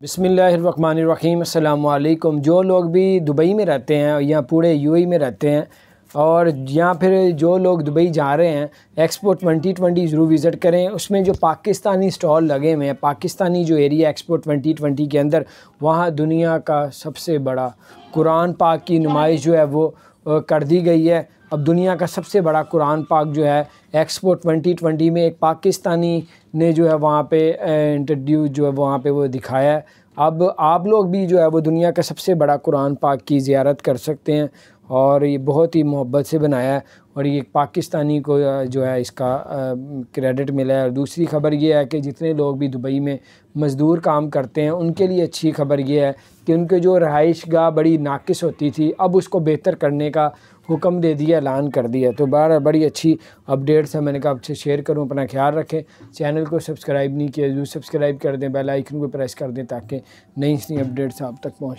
बिस्मिल्लाहिर्रहमानिर्रहीम। अस्सलाम वालेकुम। जो लोग भी दुबई में रहते हैं या पूरे यूएई में रहते हैं और या फिर जो लोग दुबई जा रहे हैं, एक्सपो 2020 ज़रूर विज़िट करें। उसमें जो पाकिस्तानी स्टॉल लगे हुए हैं, पाकिस्तानी जो एरिया एक्सपो 2020 के अंदर, वहाँ दुनिया का सबसे बड़ा कुरान पाक की नुमाइश जो है वो कर दी गई है। अब दुनिया का सबसे बड़ा कुरान पाक जो है एक्सपो 2020 में एक पाकिस्तानी ने जो है वहाँ पे इंट्रोड्यूस जो है वहाँ पे वो दिखाया है। अब आप लोग भी जो है वो दुनिया का सबसे बड़ा कुरान पाक की ज़ियारत कर सकते हैं और ये बहुत ही मोहब्बत से बनाया है और ये पाकिस्तानी को जो है इसका क्रेडिट मिला है। और दूसरी ख़बर ये है कि जितने लोग भी दुबई में मज़दूर काम करते हैं उनके लिए अच्छी ख़बर ये है कि उनके जो रहाइश गाह बड़ी नाक़िस होती थी, अब उसको बेहतर करने का हुक्म दे दिया, ऐलान कर दिया। तो बड़ी अच्छी अपडेट्स है, मैंने कहा आपसे शेयर करूं। अपना ख्याल रखें। चैनल को सब्सक्राइब नहीं किया, ज़रूर सब्सक्राइब कर दें, बेल आइकन को प्रेस कर दें ताकि नई अपडेट्स आप तक पहुँच।